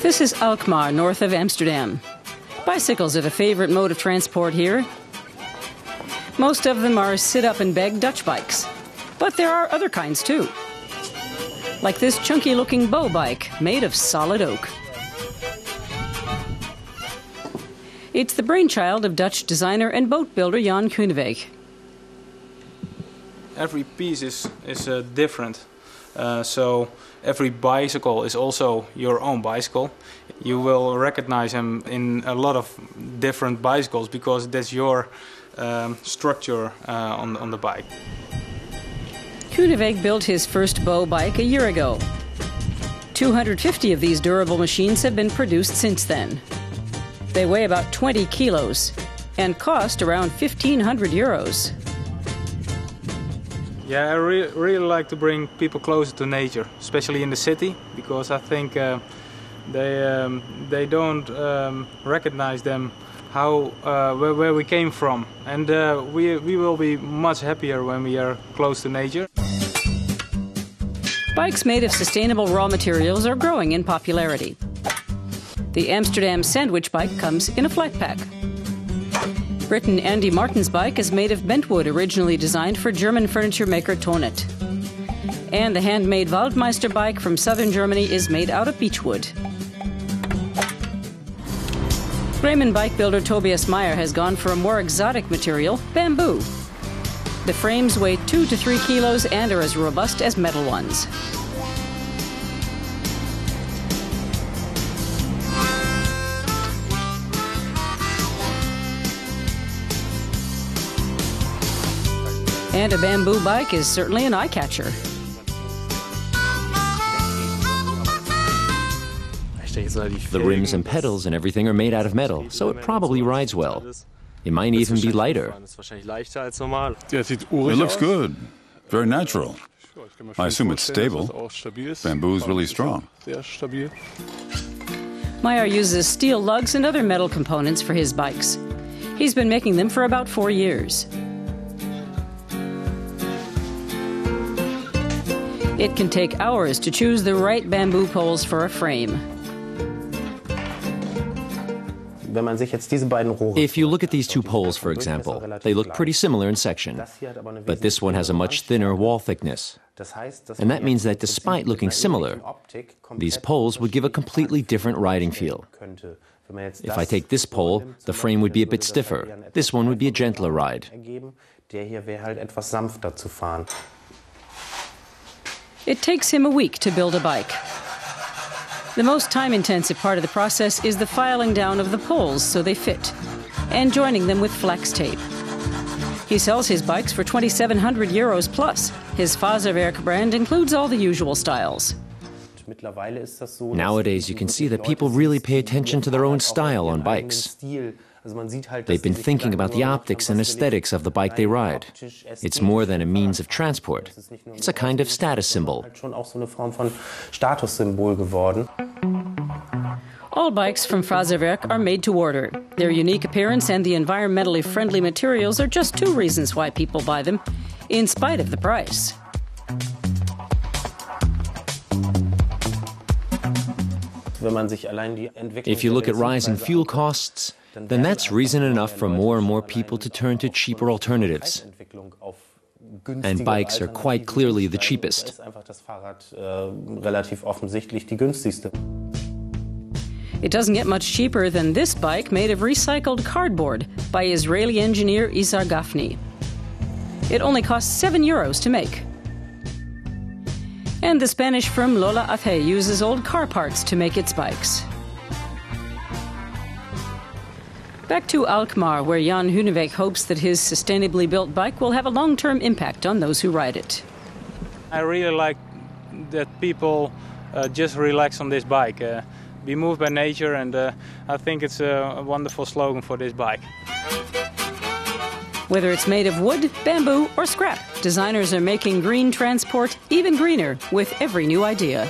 This is Alkmaar, north of Amsterdam. Bicycles are the favorite mode of transport here. Most of them are sit-up-and-beg Dutch bikes. But there are other kinds too. Like this chunky-looking bow bike made of solid oak. It's the brainchild of Dutch designer and boat builder Jan Gunneweg. Every piece is different. So every bicycle is also your own bicycle. You will recognize them in a lot of different bicycles because that's your structure on the bike. Gunneweg built his first bow bike a year ago. 250 of these durable machines have been produced since then. They weigh about 20 kilos and cost around 1,500 euros. Yeah, I really like to bring people closer to nature, especially in the city, because I think they don't recognize them where we came from, and we will be much happier when we are close to nature. Bikes made of sustainable raw materials are growing in popularity. The Amsterdam sandwich bike comes in a flat pack. Briton Andy Martin's bike is made of bentwood originally designed for German furniture maker Tonet. And the handmade Waldmeister bike from southern Germany is made out of beechwood. Bremen bike builder Tobias Meyer has gone for a more exotic material, bamboo. The frames weigh 2 to 3 kilos and are as robust as metal ones. And a bamboo bike is certainly an eye-catcher. The rims and pedals and everything are made out of metal, so it probably rides well. It might even be lighter. It looks good. Very natural. I assume it's stable. Bamboo is really strong. Meyer uses steel lugs and other metal components for his bikes. He's been making them for about 4 years. It can take hours to choose the right bamboo poles for a frame. If you look at these two poles, for example, they look pretty similar in section, but this one has a much thinner wall thickness. And that means that despite looking similar, these poles would give a completely different riding feel. If I take this pole, the frame would be a bit stiffer. This one would be a gentler ride. It takes him a week to build a bike. The most time-intensive part of the process is the filing down of the poles so they fit, and joining them with flex tape. He sells his bikes for 2,700 euros plus. His Faserwerk brand includes all the usual styles. Nowadays, you can see that people really pay attention to their own style on bikes. They've been thinking about the optics and aesthetics of the bike they ride. It's more than a means of transport. It's a kind of status symbol. All bikes from Faserwerk are made to order. Their unique appearance and the environmentally friendly materials are just two reasons why people buy them, in spite of the price. If you look at rising fuel costs, then that's reason enough for more and more people to turn to cheaper alternatives. And bikes are quite clearly the cheapest. It doesn't get much cheaper than this bike made of recycled cardboard by Israeli engineer Isar Gafni. It only costs 7 euros to make. And the Spanish firm Lola Afe uses old car parts to make its bikes. Back to Alkmaar, where Jan Gunneweg hopes that his sustainably built bike will have a long-term impact on those who ride it. I really like that people just relax on this bike, be moved by nature, and I think it's a wonderful slogan for this bike. Whether it's made of wood, bamboo, or scrap, designers are making green transport even greener with every new idea.